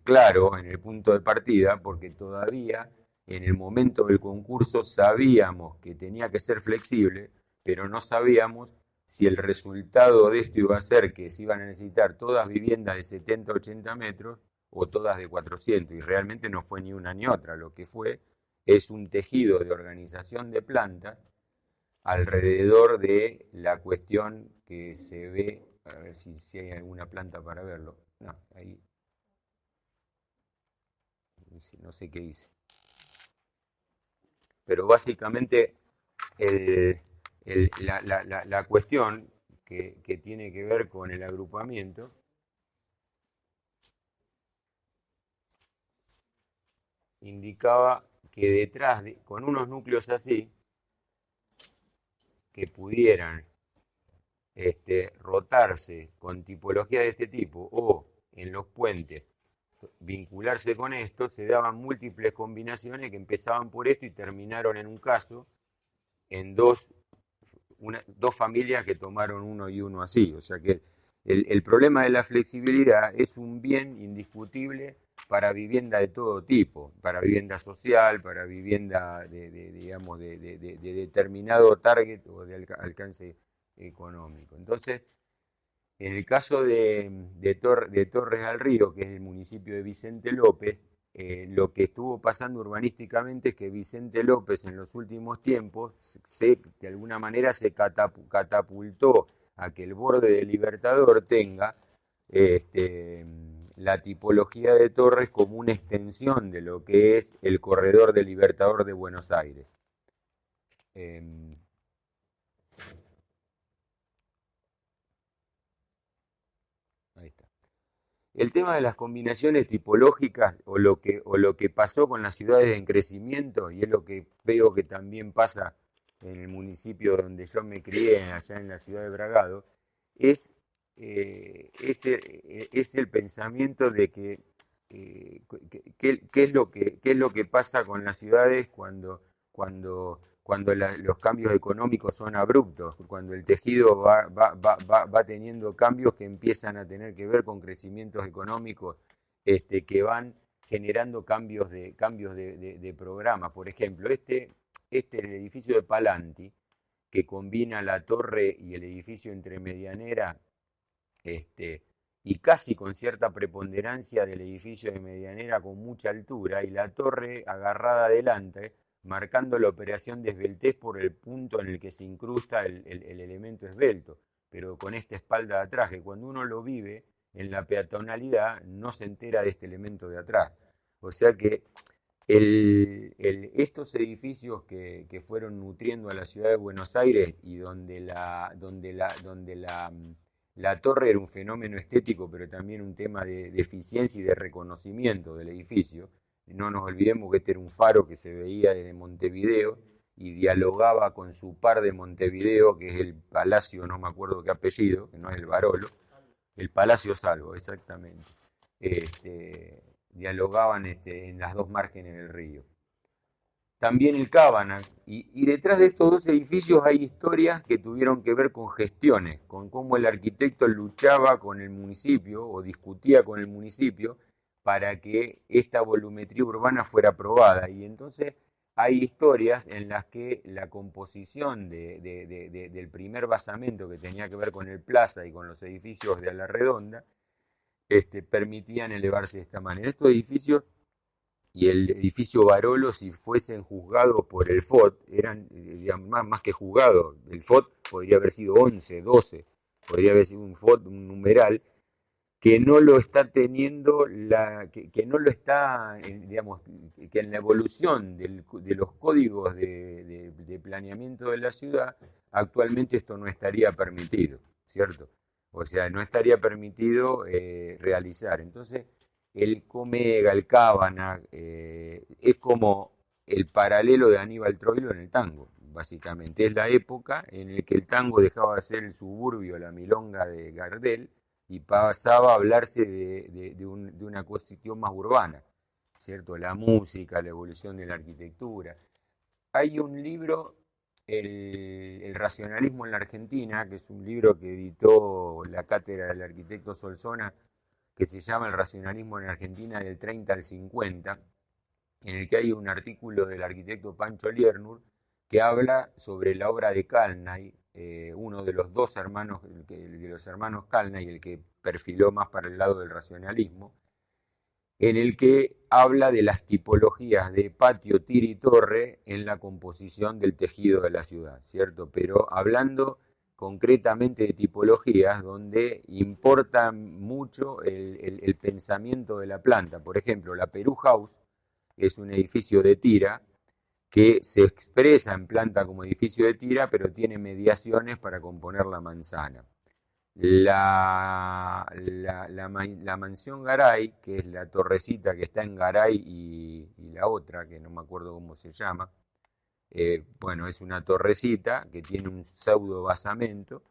A: claro en el punto de partida, porque todavía en el momento del concurso sabíamos que tenía que ser flexible, pero no sabíamos si el resultado de esto iba a ser que se iban a necesitar todas viviendas de 70 80 metros o todas de 400, y realmente no fue ni una ni otra, lo que fue es un tejido de organización de plantas alrededor de la cuestión que se ve, a ver si hay alguna planta para verlo. No, ahí no sé qué dice. Pero básicamente el, la cuestión que tiene que ver con el agrupamiento indicaba que detrás, con unos núcleos así, que pudieran rotarse con tipología de este tipo o en los puentes vincularse con esto, se daban múltiples combinaciones que empezaban por esto y terminaron en un caso en dos familias que tomaron uno y uno así. O sea que el problema de la flexibilidad es un bien indiscutible para vivienda de todo tipo, para vivienda social, para vivienda digamos, de determinado target o de alcance económico. Entonces, en el caso de Torres al Río, que es el municipio de Vicente López, lo que estuvo pasando urbanísticamente es que Vicente López en los últimos tiempos de alguna manera se catapultó a que el borde del Libertador tenga este, la tipología de Torres como una extensión de lo que es el corredor del Libertador de Buenos Aires. Ahí está. El tema de las combinaciones tipológicas o lo que pasó con las ciudades en crecimiento, y es lo que veo que también pasa en el municipio donde yo me crié, allá en la ciudad de Bragado, es, es el pensamiento de que qué es lo que pasa con las ciudades cuando los cambios económicos son abruptos, cuando el tejido va teniendo cambios que empiezan a tener que ver con crecimientos económicos que van generando cambios de programa. Por ejemplo, el edificio de Palanti, que combina la torre y el edificio entre Medianera, este, y casi con cierta preponderancia del edificio de Medianera con mucha altura, y la torre agarrada adelante, marcando la operación de esbeltez por el punto en el que se incrusta el elemento esbelto, pero con esta espalda de atrás, que cuando uno lo vive en la peatonalidad no se entera de este elemento de atrás. O sea que estos edificios que fueron nutriendo a la ciudad de Buenos Aires y donde la torre era un fenómeno estético, pero también un tema de eficiencia y de reconocimiento del edificio. No nos olvidemos que este era un faro que se veía desde Montevideo y dialogaba con su par de Montevideo, que es el Palacio, no me acuerdo qué apellido, que no es el Barolo, el Palacio Salvo, exactamente. Dialogaban en las dos márgenes del río. También el Cábana, y detrás de estos dos edificios hay historias que tuvieron que ver con gestiones, con cómo el arquitecto luchaba con el municipio o discutía con el municipio para que esta volumetría urbana fuera aprobada. Y entonces hay historias en las que la composición del primer basamento, que tenía que ver con el plaza y con los edificios de la redonda, permitían elevarse de esta manera. Estos edificios y el edificio Barolo, si fuesen juzgados por el FOT, eran digamos, más que juzgados. El FOT podría haber sido 11, 12, podría haber sido un FOT, un numeral, que no lo está teniendo, que no lo está, digamos, que en la evolución de los códigos de planeamiento de la ciudad, actualmente esto no estaría permitido, ¿cierto? O sea, no estaría permitido realizar. Entonces, el Comega, el Cábana, es como el paralelo de Aníbal Troilo en el tango, básicamente. Es la época en la que el tango dejaba de ser el suburbio, la milonga de Gardel, y pasaba a hablarse de una cuestión más urbana, ¿cierto? La música, la evolución de la arquitectura. Hay un libro, el Racionalismo en la Argentina, que es un libro que editó la cátedra del arquitecto Solsona, que se llama El Racionalismo en la Argentina del 30 al 50, en el que hay un artículo del arquitecto Pancho Liernur que habla sobre la obra de Kalnay, uno de los dos hermanos, de los hermanos Kalnay, el que perfiló más para el lado del racionalismo, en el que habla de las tipologías de patio, tir y torre en la composición del tejido de la ciudad, ¿cierto? Pero hablando concretamente de tipologías donde importa mucho el pensamiento de la planta. Por ejemplo, la Perú House es un edificio de tira que se expresa en planta como edificio de tira, pero tiene mediaciones para componer la manzana. La mansión Garay, que es la torrecita que está en Garay y la otra, que no me acuerdo cómo se llama, bueno, es una torrecita que tiene un pseudo basamento,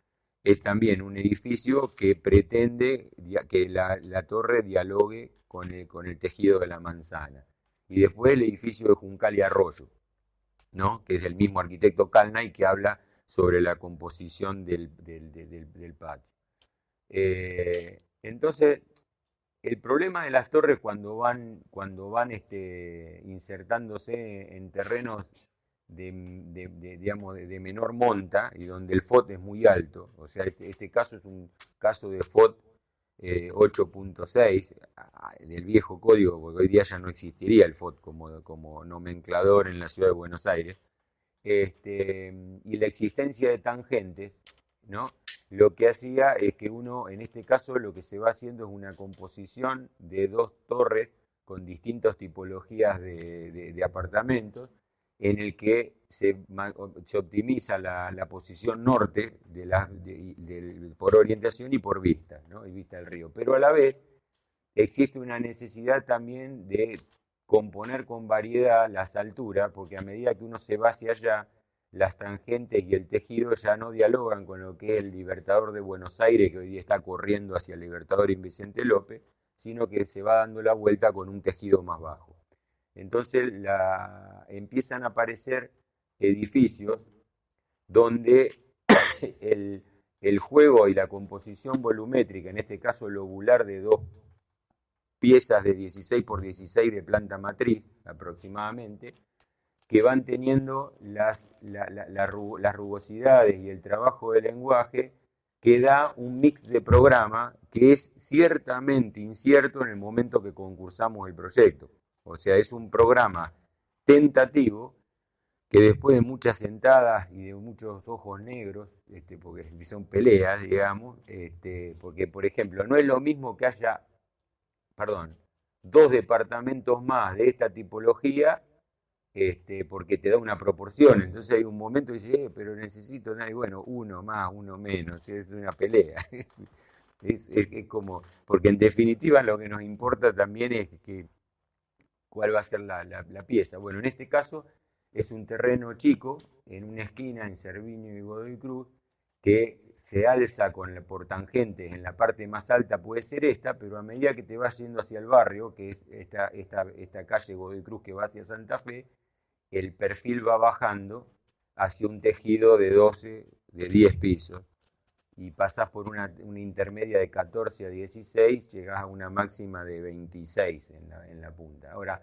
A: es también un edificio que pretende que la torre dialogue con el tejido de la manzana. Y después el edificio de Juncal y Arroyo, ¿no? Que es el mismo arquitecto Kalnay que habla sobre la composición del patio. Entonces, el problema de las torres cuando van insertándose en terrenos digamos, de menor monta y donde el FOT es muy alto, o sea, este caso es un caso de FOT 8.6 del viejo código, porque hoy día ya no existiría el FOT como nomenclador en la ciudad de Buenos Aires, y la existencia de tangentes, ¿no? Lo que hacía es que uno, en este caso, lo que se va haciendo es una composición de dos torres con distintas tipologías de apartamentos, en el que se optimiza la posición norte por orientación y por vista, ¿no? Y vista del río. Pero a la vez existe una necesidad también de componer con variedad las alturas, porque a medida que uno se va hacia allá, las tangentes y el tejido ya no dialogan con lo que es el Libertador de Buenos Aires, que hoy día está corriendo hacia el Libertador y Vicente López, sino que se va dando la vuelta con un tejido más bajo. Entonces empiezan a aparecer edificios donde el juego y la composición volumétrica, en este caso lobular de dos piezas de 16 por 16 de planta matriz aproximadamente, que van teniendo las rugosidades y el trabajo del lenguaje que da un mix de programa que es ciertamente incierto en el momento que concursamos el proyecto. O sea, es un programa tentativo que después de muchas sentadas y de muchos ojos negros, porque son peleas, digamos, porque, por ejemplo, no es lo mismo que haya, perdón, dos departamentos más de esta tipología, porque te da una proporción. Entonces hay un momento que dice, pero necesito, y bueno, uno más, uno menos, es una pelea. Es como, porque en definitiva lo que nos importa también es que cuál va a ser la pieza. Bueno, en este caso es un terreno chico, en una esquina en Cerviño y Godoy Cruz, que se alza por tangentes, en la parte más alta puede ser esta, pero a medida que te vas yendo hacia el barrio, que es esta calle Godoy Cruz que va hacia Santa Fe, el perfil va bajando hacia un tejido de 12, de 10 pisos, y pasás por una intermedia de 14 a 16, llegás a una máxima de 26 en la punta. Ahora,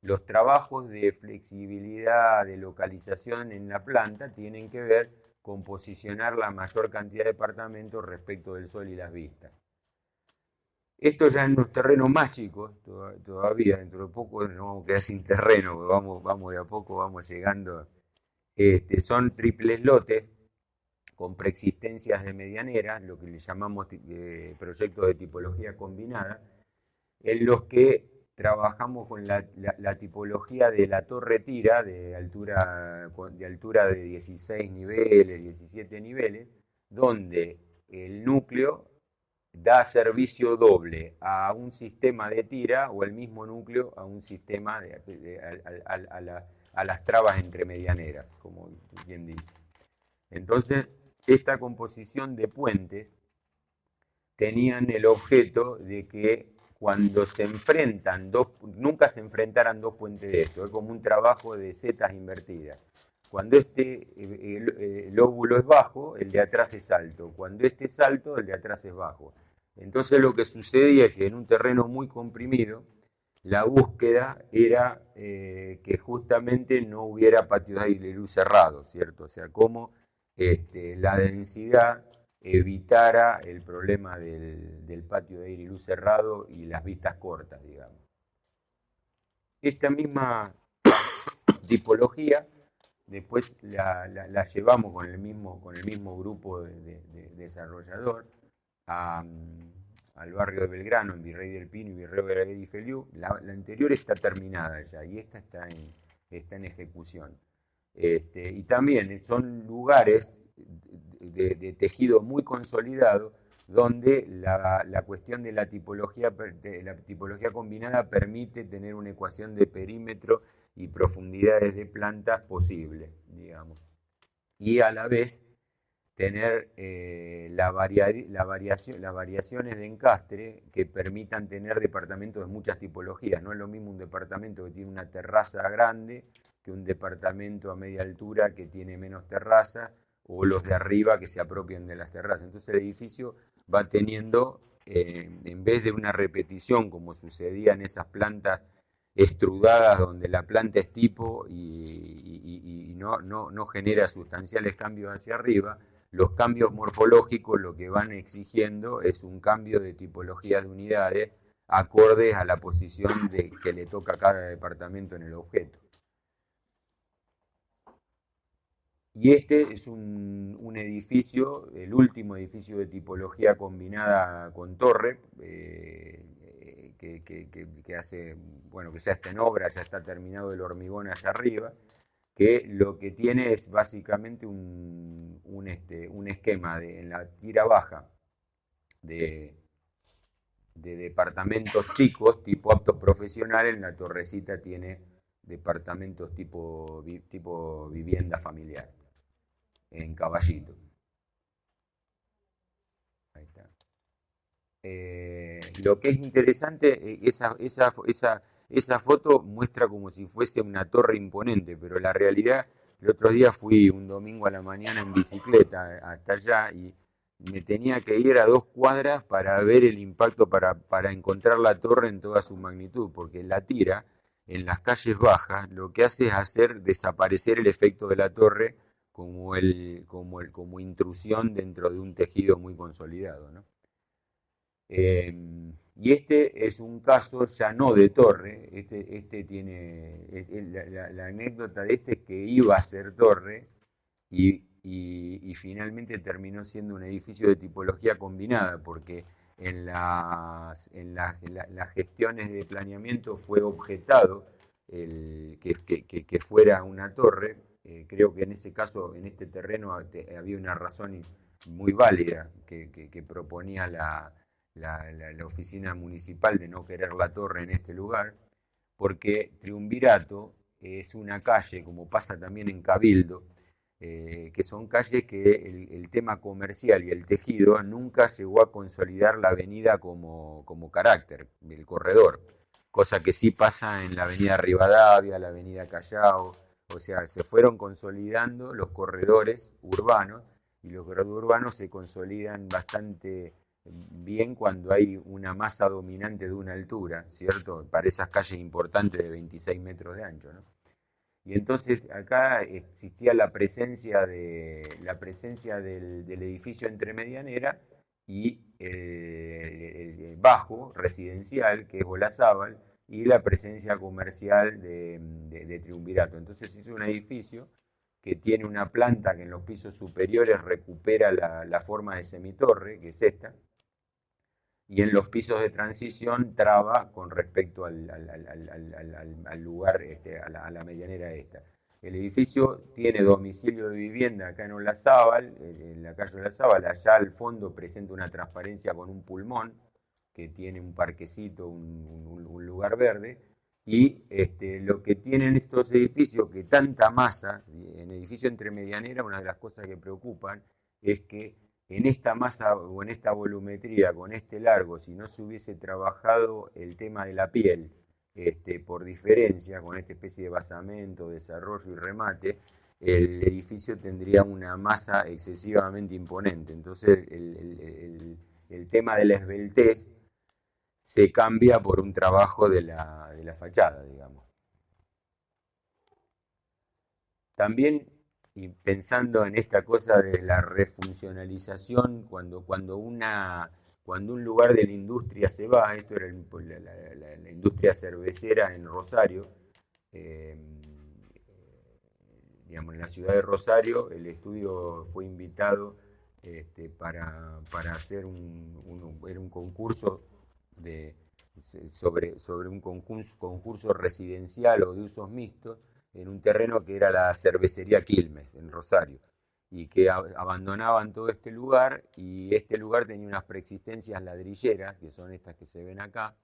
A: los trabajos de flexibilidad, de localización en la planta tienen que ver con posicionar la mayor cantidad de departamentos respecto del sol y las vistas. Esto ya en unos terrenos más chicos, todavía, dentro de poco nos vamos a quedar sin terreno, porque vamos de a poco, vamos llegando. Son triples lotes con preexistencias de medianera, lo que le llamamos proyectos de tipología combinada, en los que trabajamos con la tipología de la torre tira de altura de 16 niveles, 17 niveles, donde el núcleo da servicio doble a un sistema de tira o el mismo núcleo a un sistema a las trabas entre medianeras, como bien dice. Entonces, esta composición de puentes tenían el objeto de que cuando se enfrentan nunca se enfrentaran dos puentes de esto, es como un trabajo de zetas invertidas. Cuando el óvulo es bajo, el de atrás es alto. Cuando este es alto, el de atrás es bajo. Entonces lo que sucedía es que en un terreno muy comprimido, la búsqueda era que justamente no hubiera patios de aire y luz cerrados, ¿cierto? O sea, cómo la densidad evitara el problema del patio de aire y luz cerrado y las vistas cortas, digamos. Esta misma tipología después la llevamos con el mismo grupo de desarrollador al barrio de Belgrano, en Virrey del Pino y Virrey de y Feliú. La anterior está terminada ya y esta está en ejecución. Y también son lugares de tejido muy consolidado donde la cuestión de la tipología combinada permite tener una ecuación de perímetro y profundidades de plantas posible, digamos. Y a la vez tener las variaciones de encastre que permitan tener departamentos de muchas tipologías. No es lo mismo un departamento que tiene una terraza grande que un departamento a media altura que tiene menos terraza, o los de arriba que se apropian de las terrazas. Entonces el edificio va teniendo, en vez de una repetición como sucedía en esas plantas estrudadas donde la planta es tipo y no genera sustanciales cambios hacia arriba, los cambios morfológicos lo que van exigiendo es un cambio de tipología de unidades acordes a la posición que le toca a cada departamento en el objeto. Y este es un edificio, el último edificio de tipología combinada con torre, que hace, bueno, que ya está en obra, ya está terminado el hormigón allá arriba, que lo que tiene es básicamente un esquema en la tira baja de departamentos chicos, tipo aptos profesionales. En la torrecita tiene departamentos tipo vivienda familiar, en Caballito. Ahí está. Lo que es interesante, esa foto muestra como si fuese una torre imponente, pero la realidad, el otro día fui un domingo a la mañana en bicicleta hasta allá y me tenía que ir a 2 cuadras para ver el impacto, para encontrar la torre en toda su magnitud, porque la tira en las calles bajas lo que hace es hacer desaparecer el efecto de la torre como intrusión dentro de un tejido muy consolidado, ¿no? Y este es un caso ya no de torre, la anécdota de este es que iba a ser torre y finalmente terminó siendo un edificio de tipología combinada, porque en las gestiones de planeamiento fue objetado que fuera una torre. Creo que en ese caso, en este terreno, había una razón muy válida que proponía la oficina municipal de no querer la torre en este lugar, porque Triunvirato es una calle, como pasa también en Cabildo, que son calles que el tema comercial y el tejido nunca llegó a consolidar la avenida como carácter, el corredor, cosa que sí pasa en la avenida Rivadavia, la avenida Callao. O sea, se fueron consolidando los corredores urbanos, y los corredores urbanos se consolidan bastante bien cuando hay una masa dominante de una altura, ¿cierto? Para esas calles importantes de 26 metros de ancho, ¿no? Y entonces acá existía la presencia del edificio entre medianera y el bajo, residencial, que es Olazábal, y la presencia comercial de Triunvirato. Entonces es un edificio que tiene una planta que en los pisos superiores recupera la forma de semitorre, que es esta, y en los pisos de transición traba con respecto al lugar, a la medianera esta. El edificio tiene domicilio de vivienda acá en Olazábal, en la calle Olazábal. Allá al fondo presenta una transparencia con un pulmón que tiene un parquecito, un lugar verde. Y lo que tienen estos edificios, que tanta masa, en edificio entre medianera, una de las cosas que preocupan es que en esta masa o en esta volumetría, con este largo, si no se hubiese trabajado el tema de la piel, por diferencia, con esta especie de basamento, desarrollo y remate, el edificio tendría una masa excesivamente imponente. Entonces el tema de la esbeltez se cambia por un trabajo de la fachada, digamos. También, y pensando en esta cosa de la refuncionalización, cuando un lugar de la industria se va, esto era la industria cervecera en Rosario, eh, digamos, en la ciudad de Rosario, el estudio fue invitado para hacer era un concurso de, sobre un concurso residencial o de usos mixtos en un terreno que era la cervecería Quilmes, en Rosario, y que abandonaban todo este lugar, y este lugar tenía unas preexistencias ladrilleras, que son estas que se ven acá,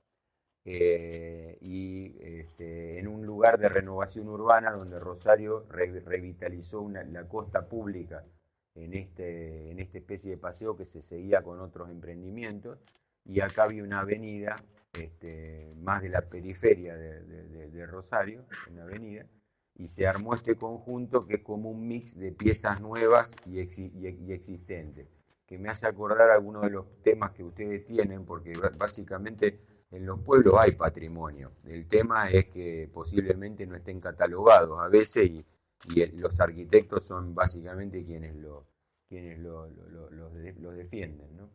A: en un lugar de renovación urbana donde Rosario revitalizó la costa pública en esta especie de paseo que se seguía con otros emprendimientos, y acá había una avenida, más de la periferia de Rosario, una avenida, y se armó este conjunto que es como un mix de piezas nuevas y existentes, que me hace acordar algunos de los temas que ustedes tienen, porque básicamente en los pueblos hay patrimonio. El tema es que posiblemente no estén catalogados a veces, y los arquitectos son básicamente quienes los defienden, ¿no?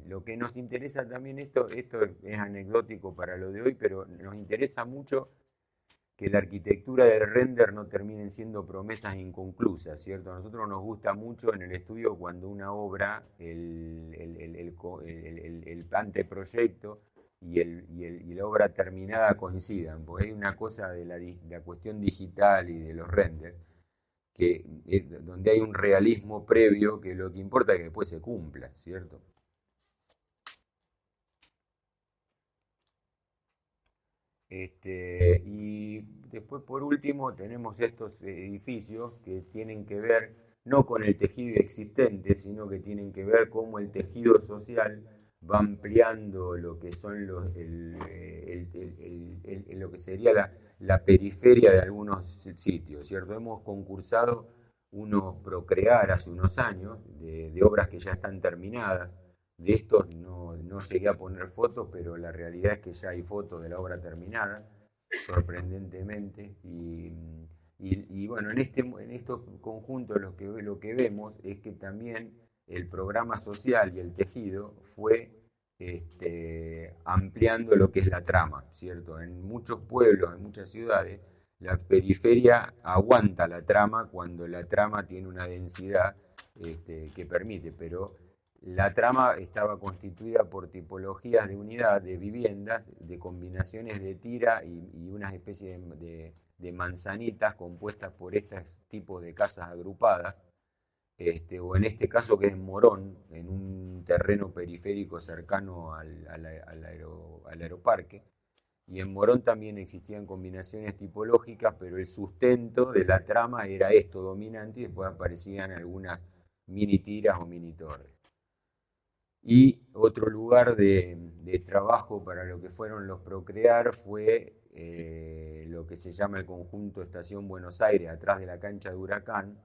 A: Lo que nos interesa también, esto es anecdótico para lo de hoy, pero nos interesa mucho que la arquitectura del render no terminen siendo promesas inconclusas, ¿cierto? A nosotros nos gusta mucho en el estudio cuando una obra, el anteproyecto y la obra terminada coincidan, porque hay una cosa de la cuestión digital y de los renders, que donde hay un realismo previo, que lo que importa es que después se cumpla, ¿cierto? Y después, por último, tenemos estos edificios que tienen que ver no con el tejido existente, sino que tienen que ver cómo el tejido social va ampliando lo que son lo que sería la periferia de algunos sitios, ¿cierto? Hemos concursado unos Procrear hace unos años de obras que ya están terminadas. De estos no llegué a poner fotos, pero la realidad es que ya hay fotos de la obra terminada, sorprendentemente. Y bueno, en estos conjuntos lo que vemos es que también el programa social y el tejido fue ampliando lo que es la trama, ¿cierto? En muchos pueblos, en muchas ciudades, la periferia aguanta la trama cuando la trama tiene una densidad que permite, pero la trama estaba constituida por tipologías de unidad, de viviendas, de combinaciones de tira y unas especies de manzanitas compuestas por estos tipos de casas agrupadas, o en este caso que es Morón, en un terreno periférico cercano al aeroparque. Y en Morón también existían combinaciones tipológicas, pero el sustento de la trama era esto dominante, y después aparecían algunas mini tiras o mini torres. Y otro lugar de trabajo para lo que fueron los Procrear fue lo que se llama el conjunto Estación Buenos Aires, atrás de la cancha de Huracán,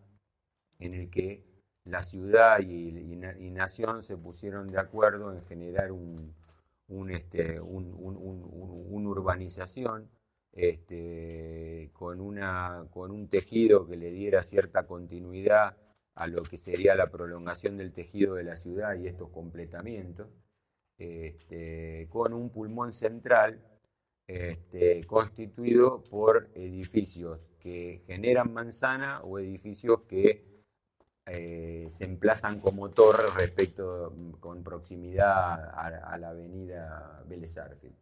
A: en el que la ciudad y Nación se pusieron de acuerdo en generar una urbanización, con un tejido que le diera cierta continuidad a lo que sería la prolongación del tejido de la ciudad y estos completamientos, con un pulmón central constituido por edificios que generan manzana o edificios que se emplazan como torres con proximidad a la avenida Vélez Arfield.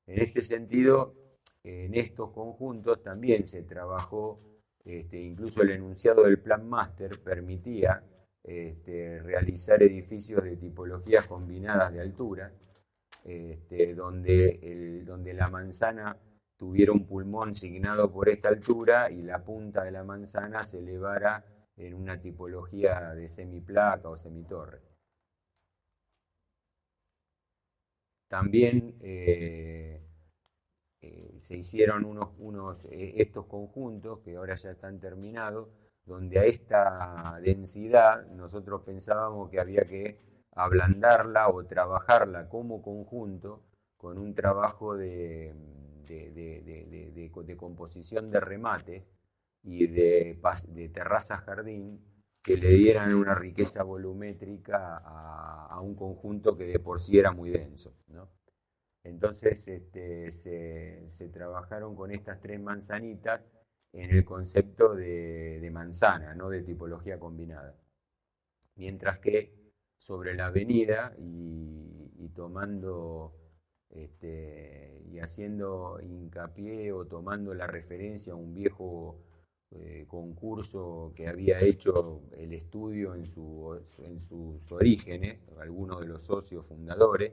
A: En este sentido, en estos conjuntos también se trabajó, incluso el enunciado del Plan Máster permitía realizar edificios de tipologías combinadas de altura, donde la manzana tuviera un pulmón signado por esta altura y la punta de la manzana se elevara en una tipología de semiplaca o semitorre. También se hicieron estos conjuntos que ahora ya están terminados, donde a esta densidad nosotros pensábamos que había que ablandarla o trabajarla como conjunto con un trabajo de composición de remate y de terrazas jardín que le dieran una riqueza volumétrica a un conjunto que de por sí era muy denso, ¿no? Entonces se trabajaron con estas 3 manzanitas en el concepto de manzana, no de tipología combinada. Mientras que sobre la avenida y tomando y haciendo hincapié o tomando la referencia a un viejo concurso que había hecho el estudio en sus orígenes, algunos de los socios fundadores,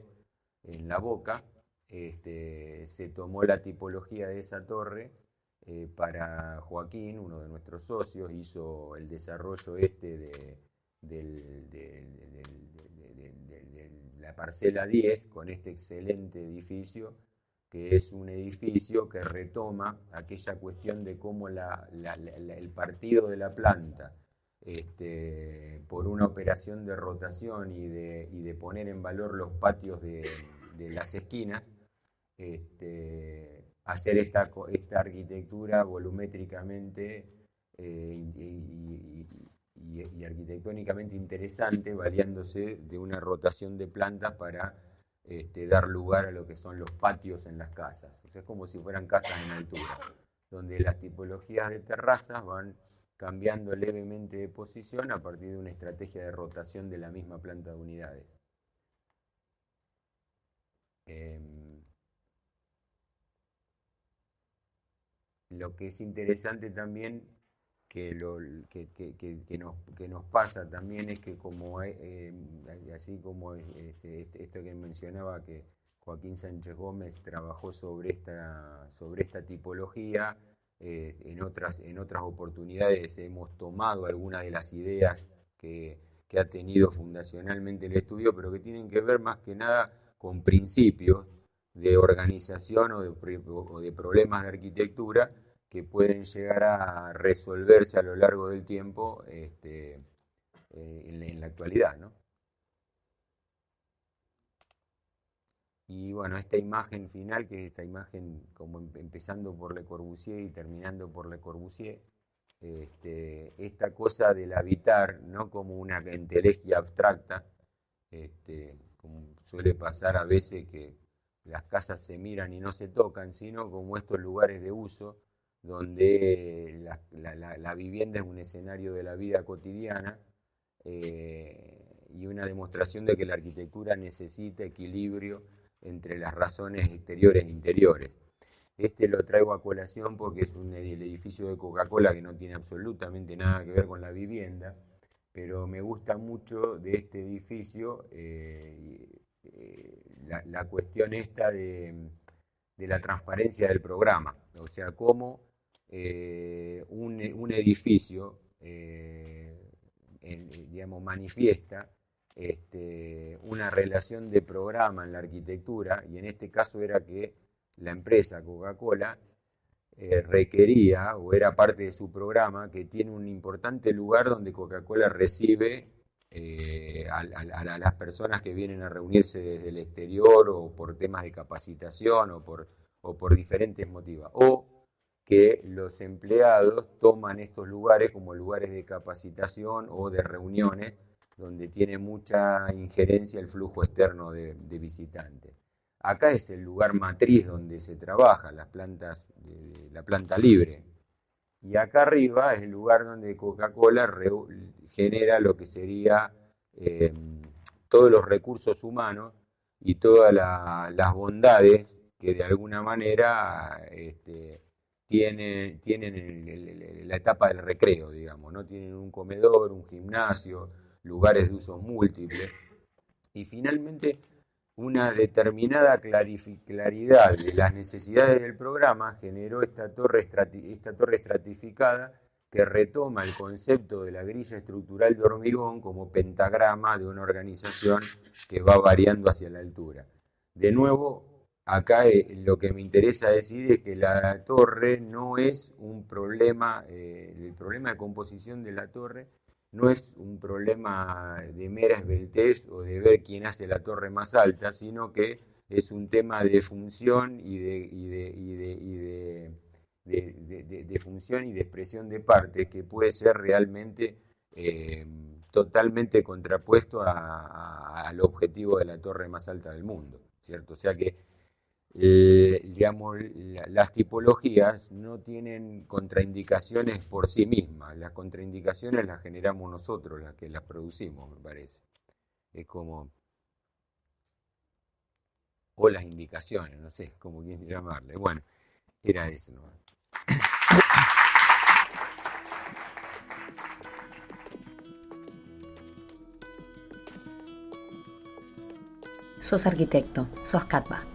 A: en La Boca, se tomó la tipología de esa torre para Joaquín, uno de nuestros socios, hizo el desarrollo de la parcela 10 con este excelente edificio, que es un edificio que retoma aquella cuestión de cómo el partido de la planta, por una operación de rotación y de poner en valor los patios de las esquinas, hacer esta arquitectura volumétricamente y arquitectónicamente interesante, valiéndose de una rotación de plantas para dar lugar a lo que son los patios en las casas. O sea, es como si fueran casas en altura, donde las tipologías de terrazas van cambiando levemente de posición a partir de una estrategia de rotación de la misma planta de unidades. Lo que es interesante también que nos pasa también es que así como esto que mencionaba, que Joaquín Sánchez Gómez trabajó sobre esta tipología, en otras oportunidades hemos tomado algunas de las ideas que ha tenido fundacionalmente el estudio, pero que tienen que ver más que nada con principios de organización o de problemas de arquitectura que pueden llegar a resolverse a lo largo del tiempo en la actualidad, ¿no? Y bueno, esta imagen final, que es esta imagen como empezando por Le Corbusier y terminando por Le Corbusier, esta cosa del habitar, no como una entelequia abstracta, como suele pasar a veces que las casas se miran y no se tocan, sino como estos lugares de uso donde la vivienda es un escenario de la vida cotidiana y una demostración de que la arquitectura necesita equilibrio entre las razones exteriores e interiores. Lo traigo a colación porque es el edificio de Coca-Cola que no tiene absolutamente nada que ver con la vivienda, pero me gusta mucho de este edificio la cuestión esta de la transparencia del programa, o sea, cómo un edificio digamos, manifiesta una relación de programa en la arquitectura, y en este caso era que la empresa Coca-Cola requería, o era parte de su programa, que tiene un importante lugar donde Coca-Cola recibe a las personas que vienen a reunirse desde el exterior o por temas de capacitación o por diferentes motivos, o que los empleados toman estos lugares como lugares de capacitación o de reuniones donde tiene mucha injerencia el flujo externo de visitantes. Acá es el lugar matriz donde se trabaja, la planta libre. Y acá arriba es el lugar donde Coca-Cola genera lo que sería todos los recursos humanos y todas las bondades que de alguna manera tienen la etapa del recreo, digamos, ¿no? Tienen un comedor, un gimnasio, lugares de usos múltiples. Y finalmente, una determinada claridad de las necesidades del programa generó esta torre estratificada que retoma el concepto de la grilla estructural de hormigón como pentagrama de una organización que va variando hacia la altura. De nuevo, acá lo que me interesa decir es que la torre no es un problema, el problema de composición de la torre no es un problema de mera esbeltez o de ver quién hace la torre más alta, sino que es un tema de función y de función y de expresión de partes que puede ser realmente totalmente contrapuesto al objetivo de la torre más alta del mundo, ¿cierto? O sea que digamos, las tipologías no tienen contraindicaciones por sí mismas, las contraindicaciones las generamos nosotros, las que las producimos, me parece. Es como, o las indicaciones, no sé cómo quieres llamarle. Bueno, era eso nomás.
B: Sos arquitecto, sos Catba.